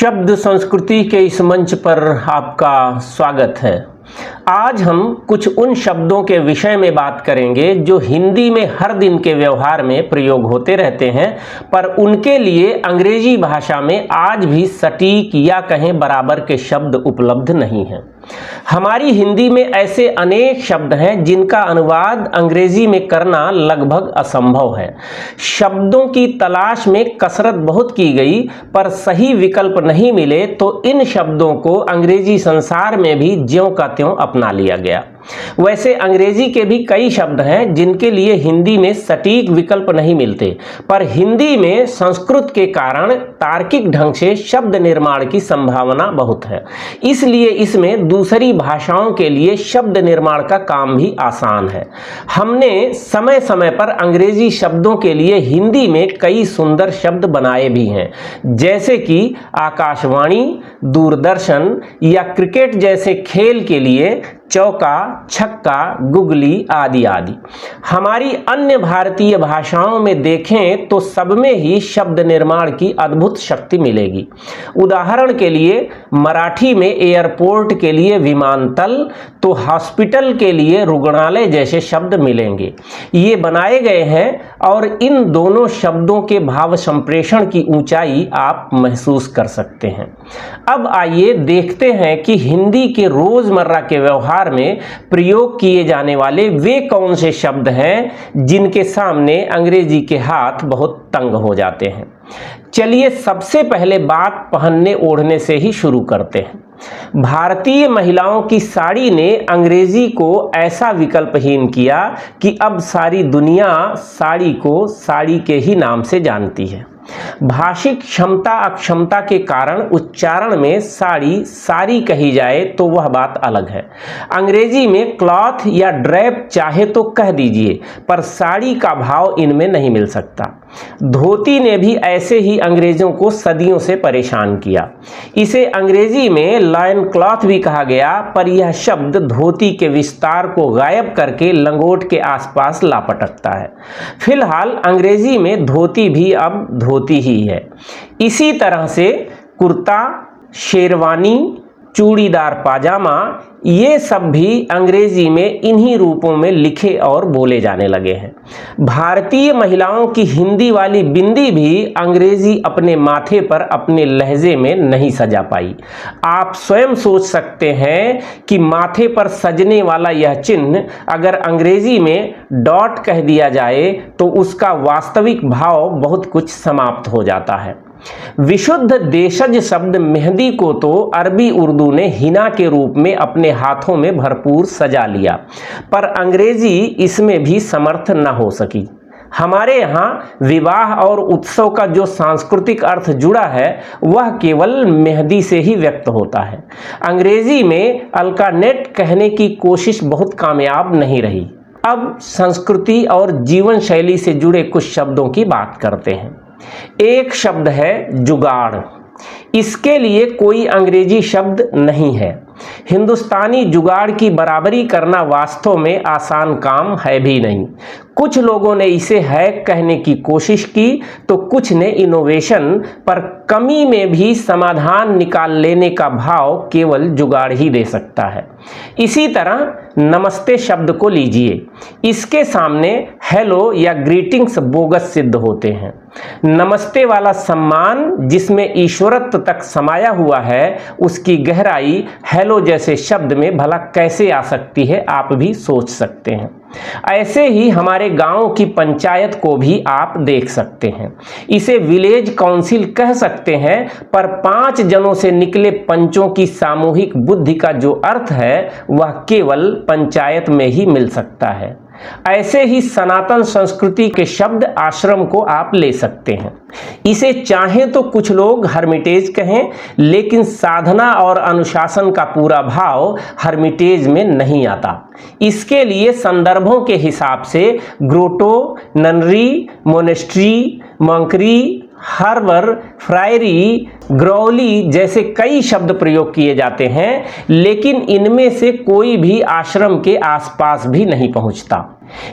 शब्द संस्कृति के इस मंच पर आपका स्वागत है। आज हम कुछ उन शब्दों के विषय में बात करेंगे जो हिंदी में हर दिन के व्यवहार में प्रयोग होते रहते हैं, पर उनके लिए अंग्रेजी भाषा में आज भी सटीक या कहें बराबर के शब्द उपलब्ध नहीं हैं। हमारी हिंदी में ऐसे अनेक शब्द हैं जिनका अनुवाद अंग्रेजी में करना लगभग असंभव है। शब्दों की तलाश में कसरत बहुत की गई, पर सही विकल्प नहीं मिले तो इन शब्दों को अंग्रेजी संसार में भी ज्यों का त्यों अपना लिया गया। वैसे अंग्रेजी के भी कई शब्द हैं जिनके लिए हिंदी में सटीक विकल्प नहीं मिलते, पर हिंदी में संस्कृत के कारण तार्किक ढंग से शब्द निर्माण की संभावना बहुत है। इसलिए इसमें दूसरी भाषाओं के लिए शब्द निर्माण का काम भी आसान है। हमने समय समय पर अंग्रेजी शब्दों के लिए हिंदी में कई सुंदर शब्द बनाए भी हैं, जैसे कि आकाशवाणी, दूरदर्शन या क्रिकेट जैसे खेल के लिए चौका, छक्का, गुगली आदि आदि। हमारी अन्य भारतीय भाषाओं में देखें तो सब में ही शब्द निर्माण की अद्भुत शक्ति मिलेगी। उदाहरण के लिए मराठी में एयरपोर्ट के लिए विमानतल, तो हॉस्पिटल के लिए रुग्णालय जैसे शब्द मिलेंगे। ये बनाए गए हैं और इन दोनों शब्दों के भाव संप्रेषण की ऊंचाई आप महसूस कर सकते हैं। अब आइए देखते हैं कि हिंदी के रोजमर्रा के व्यवहार में प्रयोग किए जाने वाले वे कौन से शब्द हैं जिनके सामने अंग्रेजी के हाथ बहुत तंग हो जाते हैं। चलिए सबसे पहले बात पहनने ओढ़ने से ही शुरू करते हैं। भारतीय महिलाओं की साड़ी ने अंग्रेजी को ऐसा विकल्पहीन किया कि अब सारी दुनिया साड़ी को साड़ी के ही नाम से जानती है। भाषिक क्षमता अक्षमता के कारण उच्चारण में साड़ी सारी कही जाए तो वह बात अलग है। अंग्रेजी में क्लॉथ या ड्रेप चाहे तो कह दीजिए, पर साड़ी का भाव इनमें नहीं मिल सकता। धोती ने भी ऐसे ही अंग्रेजों को सदियों से परेशान किया। इसे अंग्रेजी में लॉइन क्लॉथ भी कहा गया, पर यह शब्द धोती के विस्तार को गायब करके लंगोट के आसपास लापटकता है। फिलहाल अंग्रेजी में धोती भी अब धोती ही है। इसी तरह से कुर्ता, शेरवानी, चूड़ीदार पाजामा, ये सब भी अंग्रेजी में इन्हीं रूपों में लिखे और बोले जाने लगे हैं। भारतीय महिलाओं की हिंदी वाली बिंदी भी अंग्रेजी अपने माथे पर अपने लहजे में नहीं सजा पाई। आप स्वयं सोच सकते हैं कि माथे पर सजने वाला यह चिन्ह अगर अंग्रेजी में डॉट कह दिया जाए तो उसका वास्तविक भाव बहुत कुछ समाप्त हो जाता है। विशुद्ध देशज शब्द मेहंदी को तो अरबी उर्दू ने हिना के रूप में अपने हाथों में भरपूर सजा लिया, पर अंग्रेजी इसमें भी समर्थ न हो सकी। हमारे यहाँ विवाह और उत्सव का जो सांस्कृतिक अर्थ जुड़ा है वह केवल मेहंदी से ही व्यक्त होता है। अंग्रेजी में अल्कानेट कहने की कोशिश बहुत कामयाब नहीं रही। अब संस्कृति और जीवन शैली से जुड़े कुछ शब्दों की बात करते हैं। एक शब्द है जुगाड़। इसके लिए कोई अंग्रेजी शब्द नहीं है। हिंदुस्तानी जुगाड़ की बराबरी करना वास्तव में आसान काम है भी नहीं। कुछ लोगों ने इसे हैक कहने की कोशिश की तो कुछ ने इनोवेशन, पर कमी में भी समाधान निकाल लेने का भाव केवल जुगाड़ ही दे सकता है। इसी तरह नमस्ते शब्द को लीजिए, इसके सामने हेलो या ग्रीटिंग्स बोगस सिद्ध होते हैं। नमस्ते वाला सम्मान जिसमें ईश्वरत्व तक समाया हुआ है, उसकी गहराई हेलो जैसे शब्द में भला कैसे आ सकती है, आप भी सोच सकते हैं। ऐसे ही हमारे गांव की पंचायत को भी आप देख सकते हैं। इसे विलेज काउंसिल कह सकते हैं, पर 5 जनों से निकले पंचों की सामूहिक बुद्धि का जो अर्थ है वह केवल पंचायत में ही मिल सकता है। ऐसे ही सनातन संस्कृति के शब्द आश्रम को आप ले सकते हैं। इसे चाहें तो कुछ लोग हर्मिटेज कहें, लेकिन साधना और अनुशासन का पूरा भाव हर्मिटेज में नहीं आता। इसके लिए संदर्भों के हिसाब से ग्रोटो, ननरी, मोनेस्ट्री, मंकरी, हार्बर, फ्रायरी, ग्रौली जैसे कई शब्द प्रयोग किए जाते हैं, लेकिन इनमें से कोई भी आश्रम के आसपास भी नहीं पहुंचता।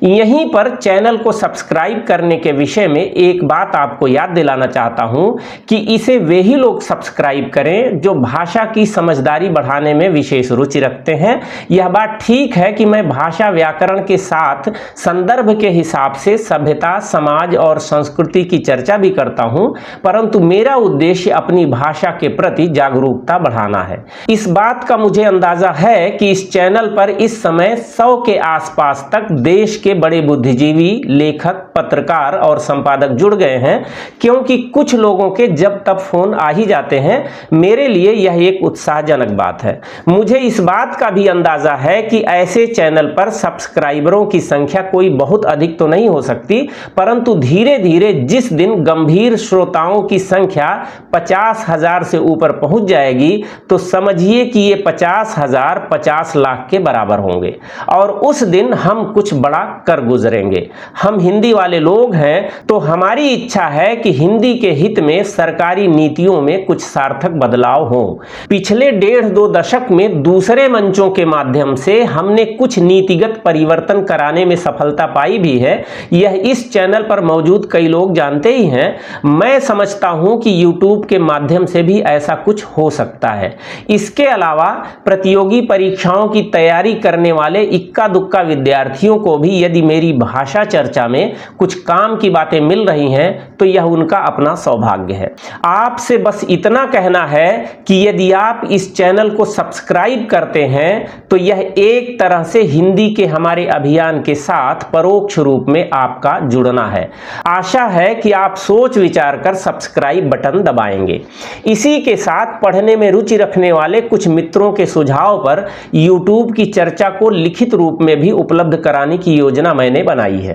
यहीं पर चैनल को सब्सक्राइब करने के विषय में एक बात आपको याद दिलाना चाहता हूं कि इसे वे ही लोग सब्सक्राइब करें जो भाषा की समझदारी बढ़ाने में विशेष रुचि रखते हैं। यह बात ठीक है कि मैं भाषा व्याकरण के साथ संदर्भ के हिसाब से सभ्यता, समाज और संस्कृति की चर्चा भी करता हूं, परंतु मेरा उद्देश्य अपनी भाषा के प्रति जागरूकता बढ़ाना है। इस बात का मुझे अंदाजा है कि इस चैनल पर इस समय 100 के आसपास तक देश के बड़े बुद्धिजीवी, लेखक, पत्रकार और संपादक जुड़ गए हैं, क्योंकि कुछ लोगों के जब तब फोन आ ही जाते हैं। मेरे लिए यह एक उत्साहजनक बात है। मुझे इस बात का भी अंदाजा है कि ऐसे चैनल पर सब्सक्राइबरों की संख्या कोई बहुत अधिक तो नहीं हो सकती, परंतु धीरे धीरे जिस दिन गंभीर श्रोताओं की संख्या 50,000 से ऊपर पहुंच जाएगी तो समझिए कि ये 50,000 50 लाख के बराबर होंगे और उस दिन हम कुछ बड़ा कर गुजरेंगे। हम हिंदी वाले लोग हैं तो हमारी इच्छा है कि हिंदी के हित में सरकारी नीतियों में कुछ सार्थक बदलाव हो। पिछले 1.5-2 दशक में दूसरे मंचों के माध्यम से हमने कुछ नीतिगत परिवर्तन कराने में सफलता पाई भी है। यह इस चैनल पर मौजूद कई लोग जानते ही हैं। मैं समझता हूं कि YouTube के माध्यम से भी ऐसा कुछ हो सकता है। इसके अलावा प्रतियोगी परीक्षाओं की तैयारी करने वाले इक्का दुक्का विद्यार्थियों को भी यदि मेरी भाषा चर्चा में कुछ काम की बातें मिल रही हैं तो यह उनका अपना सौभाग्य है। आपसे बस इतना कहना है कि यदि आप इस चैनल को सब्सक्राइब करते हैं तो यह एक तरह से हिंदी के हमारे अभियान के साथ परोक्ष रूप में आपका जुड़ना है। आशा है कि आप सोच विचार कर सब्सक्राइब बटन दबाएंगे। इसी के साथ पढ़ने में रुचि रखने वाले कुछ मित्रों के सुझाव पर YouTube की चर्चा को लिखित रूप में भी उपलब्ध कराने की योजना मैंने बनाई है।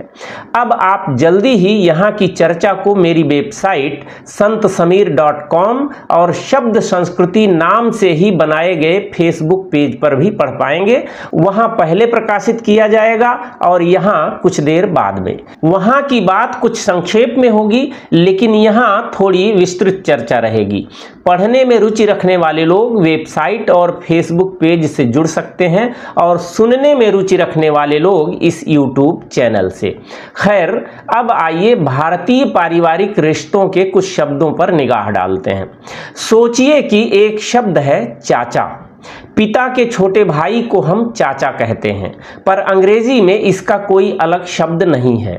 अब आप जल्दी ही यहाँ की चर्चा को मेरी वेबसाइट संतसमीर.com और शब्द संस्कृति नाम से ही बनाए गए फेसबुक पेज पर भी पढ़ पाएंगे। वहाँ पहले प्रकाशित किया जाएगा और यहाँ कुछ देर बाद में। वहाँ की बात कुछ संक्षेप में होगी, लेकिन यहाँ थोड़ी विस्तृत चर्चा रहेगी। पढ़ने में रुचि रखने वाले लोग वेबसाइट और फेसबुक पेज से जुड़ सकते हैं और सुनने में रुचि रखने वाले लोग इस YouTube चैनल से। खैर, अब आइए भारतीय पारिवारिक रिश्तों के कुछ शब्दों पर निगाह डालते हैं। सोचिए कि एक शब्द है चाचा। पिता के छोटे भाई को हम चाचा कहते हैं, पर अंग्रेजी में इसका कोई अलग शब्द नहीं है।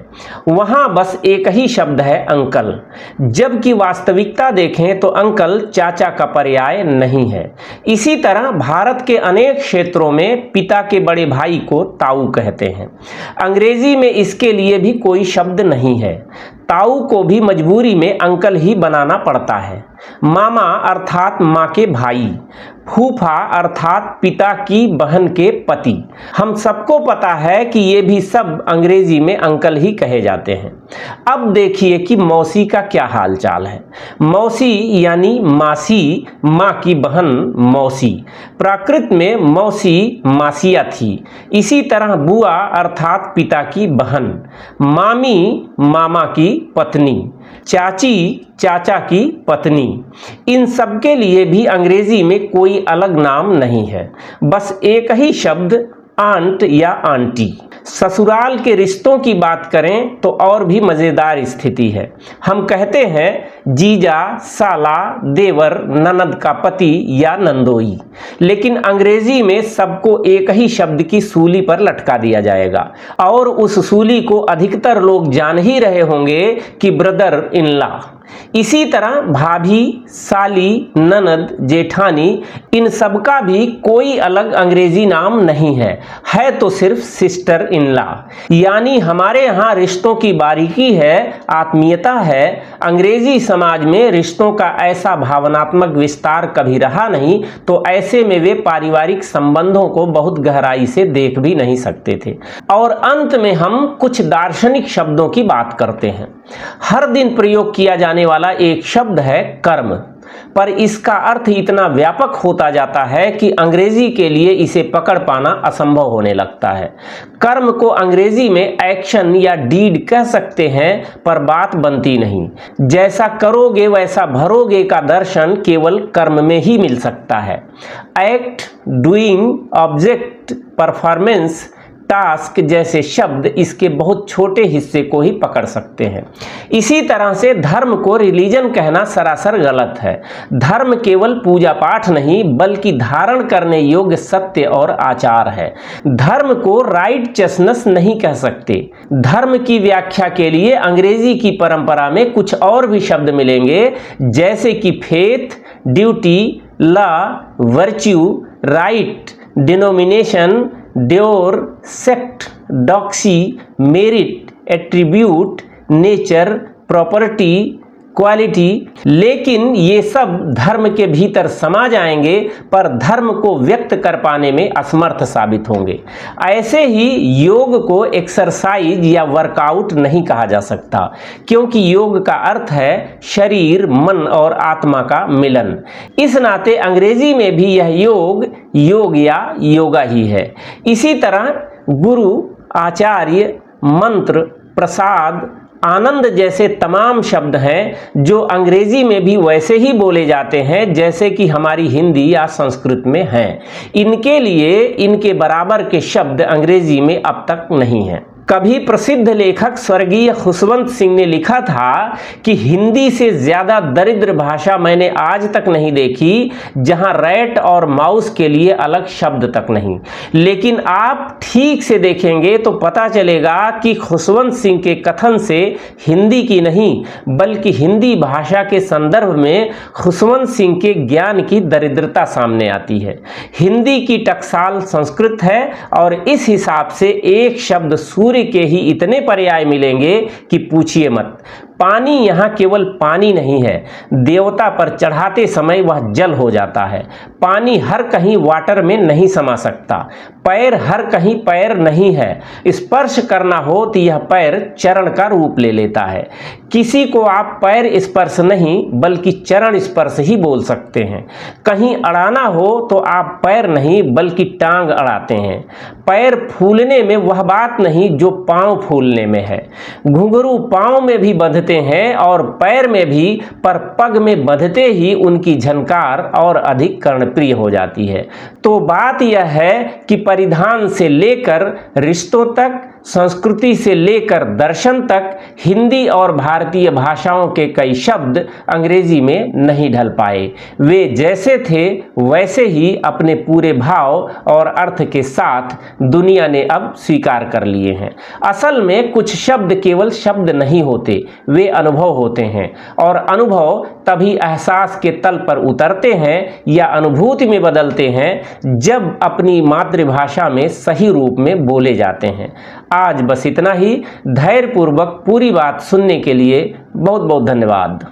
वहाँ बस एक ही शब्द है अंकल, जबकि वास्तविकता देखें तो अंकल चाचा का पर्याय नहीं है। इसी तरह भारत के अनेक क्षेत्रों में पिता के बड़े भाई को ताऊ कहते हैं। अंग्रेजी में इसके लिए भी कोई शब्द नहीं है। ताऊ को भी मजबूरी में अंकल ही बनाना पड़ता है। मामा अर्थात माँ के भाई, फूफा अर्थात पिता की बहन के पति। हम सबको पता है कि ये भी सब अंग्रेजी में अंकल ही कहे जाते हैं। अब देखिए कि मौसी का क्या हाल चाल है। मौसी यानी मासी, माँ की बहन मौसी। प्राकृत में मौसी मासिया थी। इसी तरह बुआ अर्थात पिता की बहन, मामी मामा की पत्नी, चाची चाचा की पत्नी। इन सब के लिए भी अंग्रेजी में कोई अलग नाम नहीं है, बस एक ही शब्द आंट या आंटी। ससुराल के रिश्तों की बात करें तो और भी मज़ेदार स्थिति है। हम कहते हैं जीजा, साला, देवर, ननद का पति या नंदोई, लेकिन अंग्रेजी में सबको एक ही शब्द की सूली पर लटका दिया जाएगा और उस सूली को अधिकतर लोग जान ही रहे होंगे कि ब्रदर इन लॉ। इसी तरह भाभी, साली, ननद, जेठानी, इन सब का भी कोई अलग अंग्रेजी नाम नहीं है तो सिर्फ सिस्टर इन लॉ। यानी हमारे यहाँ रिश्तों की बारीकी है, आत्मीयता है। अंग्रेजी समाज में रिश्तों का ऐसा भावनात्मक विस्तार कभी रहा नहीं, तो ऐसे में वे पारिवारिक संबंधों को बहुत गहराई से देख भी नहीं सकते थे। और अंत में हम कुछ दार्शनिक शब्दों की बात करते हैं। हर दिन प्रयोग किया जाने वाला एक शब्द है कर्म, पर इसका अर्थ इतना व्यापक होता जाता है कि अंग्रेजी के लिए इसे पकड़ पाना असंभव होने लगता है। कर्म को अंग्रेजी में एक्शन या डीड कह सकते हैं, पर बात बनती नहीं। जैसा करोगे वैसा भरोगे का दर्शन केवल कर्म में ही मिल सकता है। Act, doing, object, performance, task जैसे शब्द इसके बहुत छोटे हिस्से को ही पकड़ सकते हैं। इसी तरह से धर्म को रिलीजन कहना सरासर गलत है। धर्म केवल पूजा पाठ नहीं बल्कि धारण करने योग्य सत्य और आचार है। धर्म को राइटचसनेस नहीं कह सकते। धर्म की व्याख्या के लिए अंग्रेजी की परंपरा में कुछ और भी शब्द मिलेंगे, जैसे कि faith, duty, law, virtue, right, denomination, dure, sect, doxy, merit, attribute, nature, property, quality. लेकिन ये सब धर्म के भीतर समा जाएंगे पर धर्म को व्यक्त कर पाने में असमर्थ साबित होंगे। ऐसे ही योग को एक्सरसाइज या वर्कआउट नहीं कहा जा सकता, क्योंकि योग का अर्थ है शरीर, मन और आत्मा का मिलन। इस नाते अंग्रेजी में भी यह योग या योगा ही है। इसी तरह गुरु, आचार्य, मंत्र, प्रसाद, आनंद जैसे तमाम शब्द हैं जो अंग्रेजी में भी वैसे ही बोले जाते हैं जैसे कि हमारी हिंदी या संस्कृत में हैं। इनके लिए इनके बराबर के शब्द अंग्रेजी में अब तक नहीं हैं। कभी प्रसिद्ध लेखक स्वर्गीय खुशवंत सिंह ने लिखा था कि हिंदी से ज्यादा दरिद्र भाषा मैंने आज तक नहीं देखी जहां रैट और माउस के लिए अलग शब्द तक नहीं। लेकिन आप ठीक से देखेंगे तो पता चलेगा कि खुशवंत सिंह के कथन से हिंदी की नहीं बल्कि हिंदी भाषा के संदर्भ में खुशवंत सिंह के ज्ञान की दरिद्रता सामने आती है। हिंदी की टकसाल संस्कृत है और इस हिसाब से एक शब्द सूर्य के ही इतने पर्याय मिलेंगे कि पूछिए मत। पानी यहाँ केवल पानी नहीं है, देवता पर चढ़ाते समय वह जल हो जाता है। पानी हर कहीं वाटर में नहीं समा सकता। पैर हर कहीं पैर नहीं है। स्पर्श करना हो तो यह पैर चरण का रूप ले लेता है। किसी को आप पैर स्पर्श नहीं बल्कि चरण स्पर्श ही बोल सकते हैं। कहीं अड़ाना हो तो आप पैर नहीं बल्कि टांग अड़ाते हैं। पैर फूलने में वह बात नहीं जो पांव फूलने में है। घुंघरू पांव में भी बंधते हैं और पैर में भी, पर पग में बंधते ही उनकी झनकार और अधिक कर्णप्रिय हो जाती है। तो बात यह है कि परिधान से लेकर रिश्तों तक, संस्कृति से लेकर दर्शन तक हिंदी और भारतीय भाषाओं के कई शब्द अंग्रेजी में नहीं ढल पाए। वे जैसे थे वैसे ही अपने पूरे भाव और अर्थ के साथ दुनिया ने अब स्वीकार कर लिए हैं। असल में कुछ शब्द केवल शब्द नहीं होते, वे अनुभव होते हैं और अनुभव तभी एहसास के तल पर उतरते हैं या अनुभूति में बदलते हैं जब अपनी मातृभाषा में सही रूप में बोले जाते हैं। आज बस इतना ही। धैर्यपूर्वक पूरी बात सुनने के लिए बहुत बहुत धन्यवाद।